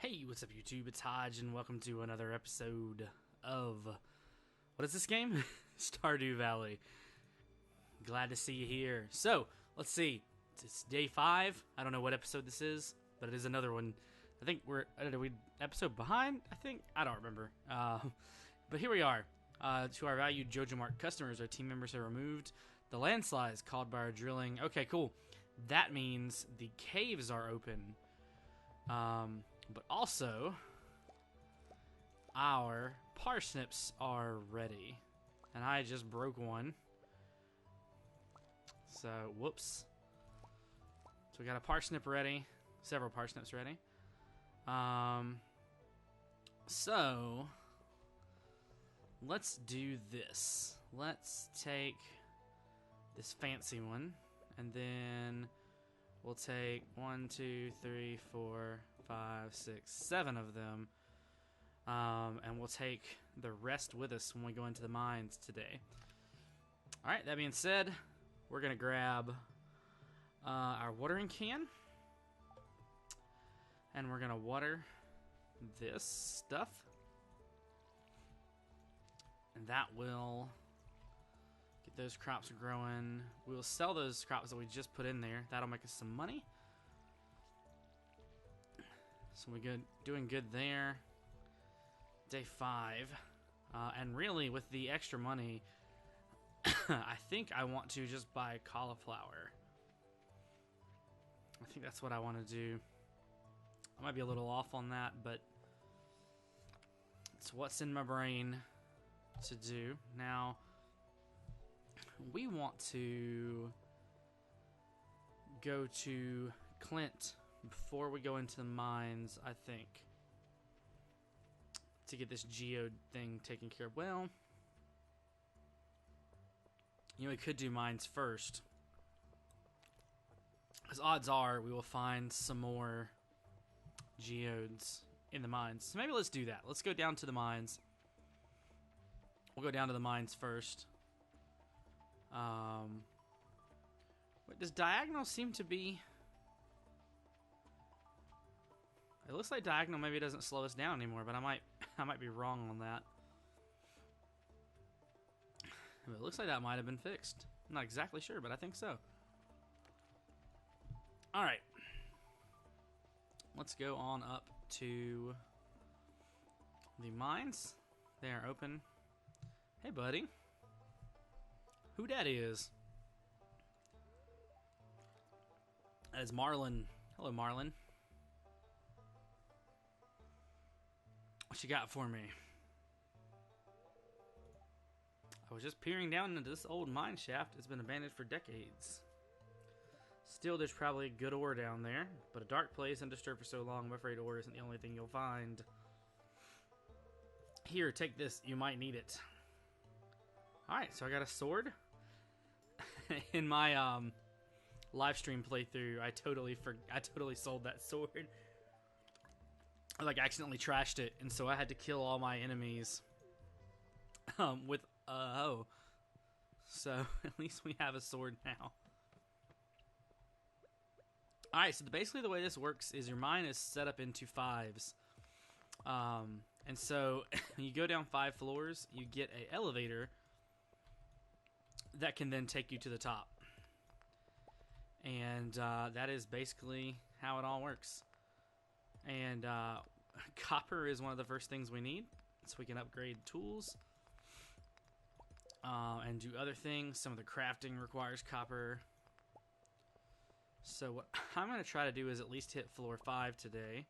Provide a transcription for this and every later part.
Hey, what's up YouTube? It's Hodge and welcome to another episode of, what is this game? Stardew Valley. Glad to see you here. So, let's see. It's day 5. I don't know what episode this is, but it is another one. I think we're, are we episode behind? I don't remember. But here we are. To our valued hojjoshMC customers, our team members have removed the landslides caused by our drilling. Okay, cool. That means the caves are open. But also, our parsnips are ready. And I just broke one. So, whoops. So we got a parsnip ready. Several parsnips ready. So, let's do this. Let's take this fancy one. And then we'll take 1, 2, 3, 4, 5, 6, 7 of them. And we'll take the rest with us when we go into the mines today. Alright, that being said, we're going to grab our watering can. And we're going to water this stuff. And that will get those crops growing. We'll sell those crops that we just put in there. That'll make us some money. So we're doing good there. Day 5. And really, with the extra money, I think I want to just buy cauliflower. I think that's what I want to do. I might be a little off on that, but it's what's in my brain to do. Now, we want to go to Clint before we go into the mines, I think, to get this geode thing taken care of. Well, you know, we could do mines first, because odds are we will find some more geodes in the mines. So maybe let's do that. Let's go down to the mines. We'll go down to the mines first. Wait, does diagonal seem to be... It looks like diagonal maybe doesn't slow us down anymore, but I might be wrong on that. But it looks like that might have been fixed. I'm not exactly sure, but I think so. Alright. Let's go on up to the mines. They are open. Hey, buddy. Who that is? That is Marlin. Hello, Marlin. What you got for me? I was just peering down into this old mine shaft. It's been abandoned for decades. Still, there's probably good ore down there, but a dark place undisturbed for so long, I'm afraid ore isn't the only thing you'll find. Here, take this. You might need it. Alright, so I got a sword. In my live stream playthrough, I totally sold that sword. I accidentally trashed it, and so I had to kill all my enemies with a hoe. So at least we have a sword now. Alright, so basically the way this works is your mine is set up into 5s. And so you go down 5 floors, you get an elevator that can then take you to the top. And that is basically how it all works. And copper is one of the first things we need, so we can upgrade tools and do other things. Some of the crafting requires copper. So what I'm going to try to do is at least hit floor 5 today.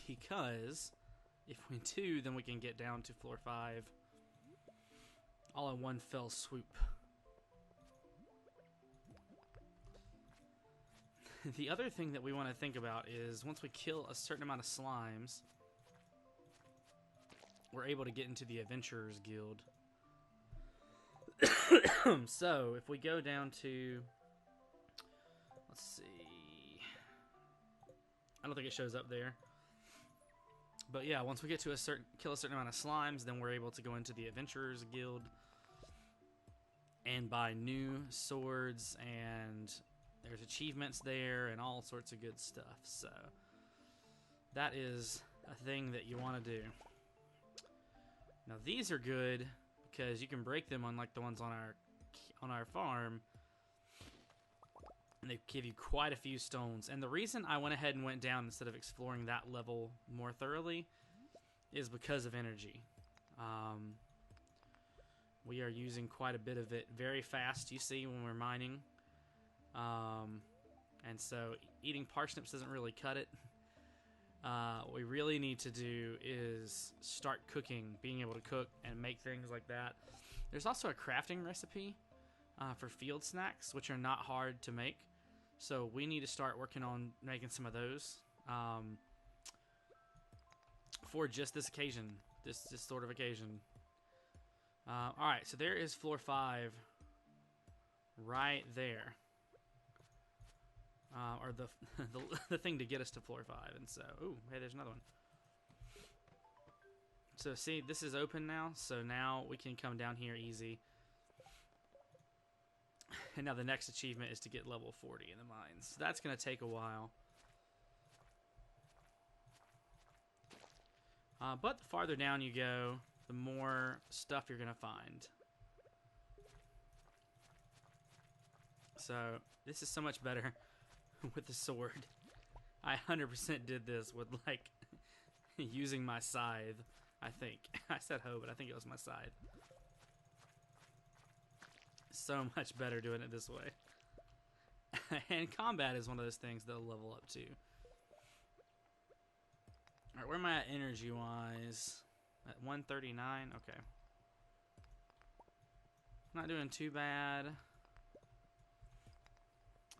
Because if we do, then we can get down to floor 5 all in one fell swoop. The other thing that we want to think about is once we kill a certain amount of slimes, we're able to get into the Adventurers Guild. So, if we go down to... Let's see... I don't think it shows up there. But yeah, once we get to kill a certain amount of slimes, then we're able to go into the Adventurers Guild and buy new swords and there's achievements there and all sorts of good stuff. So that is a thing that you want to do. Now these are good because you can break them unlike the ones on our farm, and they give you quite a few stones. And the reason I went ahead and went down instead of exploring that level more thoroughly is because of energy. We are using quite a bit of it very fast, you see, when we're mining. And so eating parsnips doesn't really cut it. What we really need to do is start cooking, being able to cook and make things like that. There's also a crafting recipe for field snacks, which are not hard to make. So we need to start working on making some of those for just this occasion, this sort of occasion. Alright, so there is floor 5 right there. Or the thing to get us to floor 5. And so, ooh, hey, there's another one. So see, this is open now, so now we can come down here easy. And now the next achievement is to get level 40 in the mines. So that's going to take a while. But the farther down you go, the more stuff you're going to find. So this is so much better with the sword. I 100% did this with, like, using my scythe, I think. I said hoe, but I think it was my scythe. So much better doing it this way. And combat is one of those things that'll level up too. Alright, where am I at energy-wise? At 139? Okay. Not doing too bad.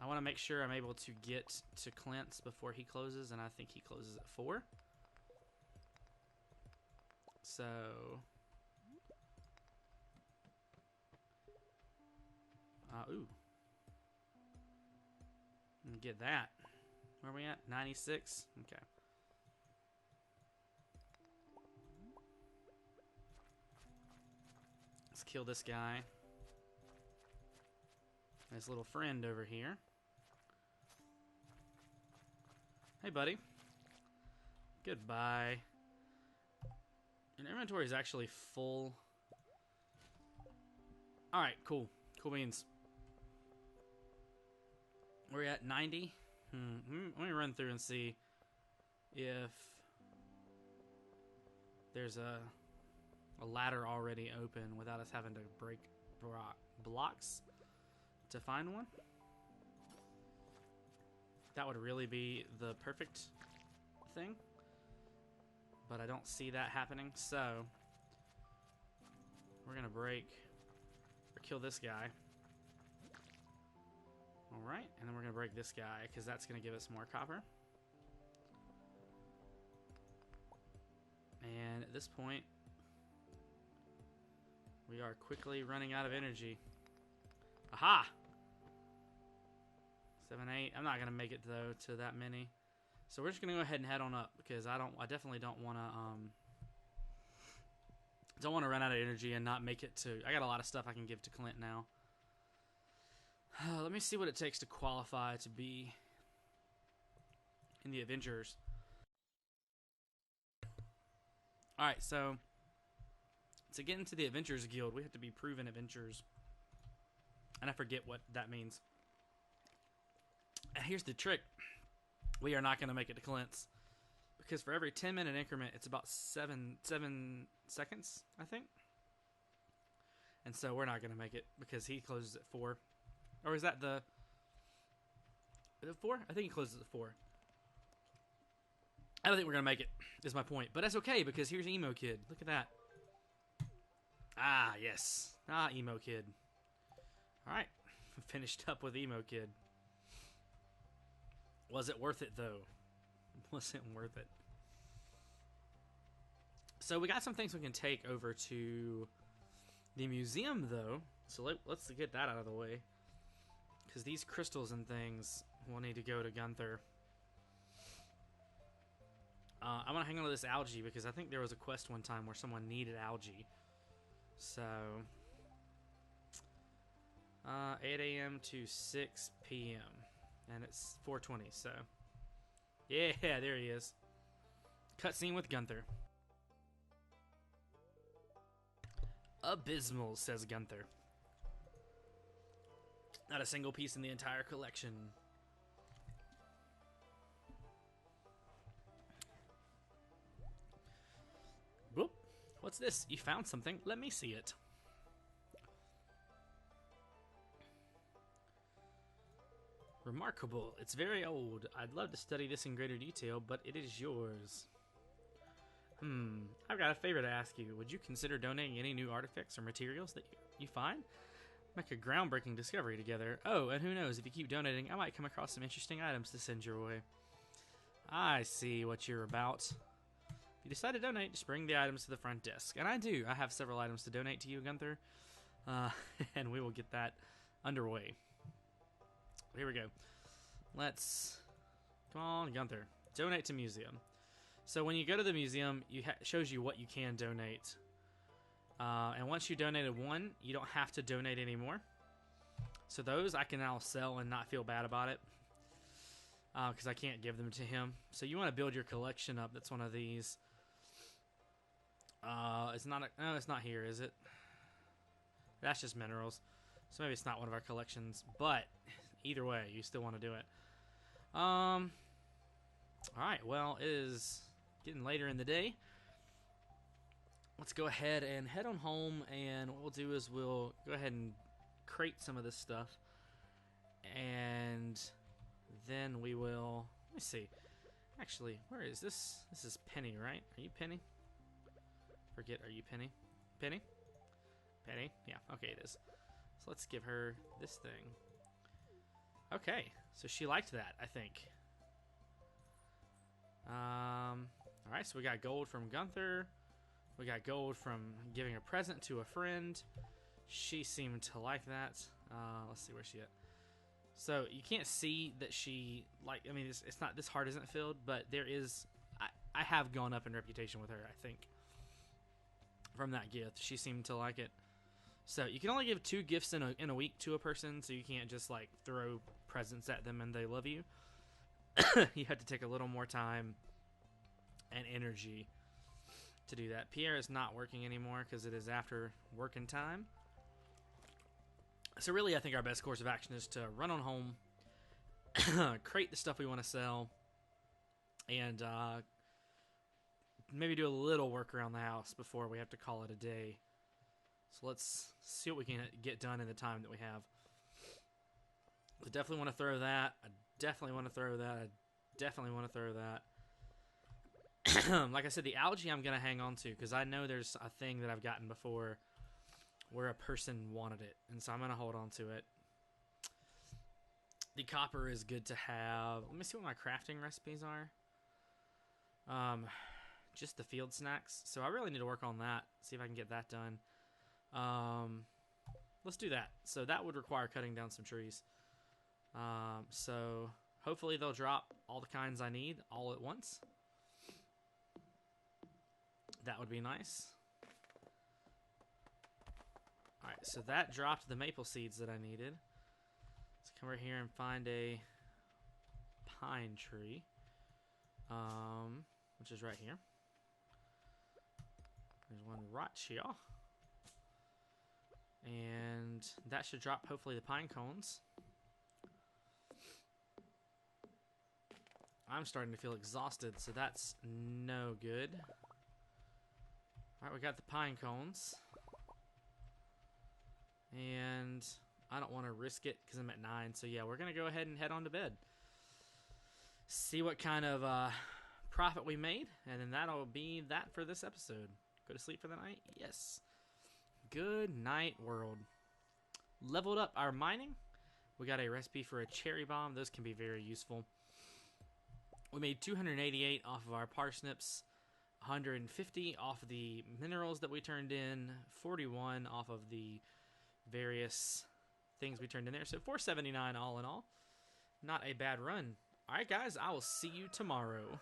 I want to make sure I'm able to get to Clint's before he closes, and I think he closes at 4. So... ooh. Get that. Where are we at? 96? Okay. Let's kill this guy. His little friend over here. Hey, buddy. Goodbye. Your inventory is actually full. Alright, cool. Cool beans. We're at 90. Let me run through and see if there's a ladder already open without us having to break blocks to find one. That would really be the perfect thing, but I don't see that happening, so we're gonna break or kill this guy. Alright, and then we're gonna break this guy because that's gonna give us more copper. And at this point, we are quickly running out of energy. Aha! 7, 8. I'm not gonna make it though to that many, so we're just gonna go ahead and head on up because I definitely don't want to run out of energy and not make it to. I got a lot of stuff I can give to Clint now. Let me see what it takes to qualify to be in the Avengers. Alright, so to get into the Avengers Guild, we have to be proven Avengers. And I forget what that means. And here's the trick. We are not going to make it to Clint's. Because for every 10-minute increment, it's about 7 seconds, I think. And so we're not going to make it because he closes at 4. Or is that the... Is it 4? I think he closes at 4. I don't think we're going to make it, is my point. But that's okay, because here's Emo Kid. Look at that. Ah, yes. Ah, Emo Kid. Alright. Finished up with Emo Kid. Was it worth it, though? Was it worth it? So we got some things we can take over to the museum, though. So let's get that out of the way. Because these crystals and things will need to go to Gunther. I want to hang on to this algae because I think there was a quest one time where someone needed algae. So, 8 a.m. to 6 p.m. And it's 4:20, so... Yeah, there he is. Cutscene with Gunther. Abysmal, says Gunther. Not a single piece in the entire collection. Whoop. What's this? You found something? Let me see it. Remarkable. It's very old. I'd love to study this in greater detail, but it is yours. I've got a favor to ask you. Would you consider donating any new artifacts or materials that you find? Make a groundbreaking discovery together. Oh, and who knows, if you keep donating, I might come across some interesting items to send your way. I see what you're about. If you decide to donate, just bring the items to the front desk. And I do. I have several items to donate to you, Gunther. And we will get that underway. Here we go. Let's... Come on, Gunther. Donate to museum. So when you go to the museum, it shows you what you can donate. And once you donated one, you don't have to donate anymore. So those I can now sell and not feel bad about it. Because I can't give them to him. So you want to build your collection up. That's one of these. It's not no, it's not here, is it? That's just minerals. So maybe it's not one of our collections. But either way, you still want to do it. Alright, well, it is getting later in the day. Let's go ahead and head on home, and what we'll do is we'll go ahead and crate some of this stuff, and then we will, let me see, actually, where is this? This is Penny, right? Are you Penny? Forget, are you Penny? Penny? Penny? Yeah, okay, it is. So let's give her this thing. Okay, so she liked that, I think. Alright, so we got gold from Gunther. We got gold from giving a present to a friend. She seemed to like that. Let's see, where's she at? So you can't see that she, like, I mean, it's not, this heart isn't filled, but there is, I have gone up in reputation with her, I think, from that gift. She seemed to like it. So you can only give 2 gifts in a week to a person, so you can't just, like, throw presents at them and they love you. You have to take a little more time and energy to do that. Pierre is not working anymore because it is after working time. So really, I think our best course of action is to run on home, crate the stuff we want to sell, and maybe do a little work around the house before we have to call it a day. So let's see what we can get done in the time that we have. I definitely want to throw that. I definitely want to throw that. I definitely want to throw that. Like I said, the algae I'm going to hang on to because I know there's a thing that I've gotten before where a person wanted it, and so I'm going to hold on to it. The copper is good to have. Let me see what my crafting recipes are. Just the field snacks. So I really need to work on that, see if I can get that done. Let's do that. So that would require cutting down some trees. So hopefully they'll drop all the kinds I need all at once. That would be nice. Alright, so that dropped the maple seeds that I needed. Let's come over here and find a pine tree. Which is right here. There's one right here. And that should drop, hopefully, the pine cones. I'm starting to feel exhausted, so that's no good. Alright, we got the pine cones. And I don't want to risk it because I'm at 9. So yeah, we're going to go ahead and head on to bed. See what kind of profit we made. And then that'll be that for this episode. Go to sleep for the night? Yes. Good night, world. Leveled up our mining. We got a recipe for a cherry bomb. Those can be very useful. We made 288 off of our parsnips. 150 off of the minerals that we turned in. 41 off of the various things we turned in there. So 479 all in all. Not a bad run. Alright guys, I will see you tomorrow.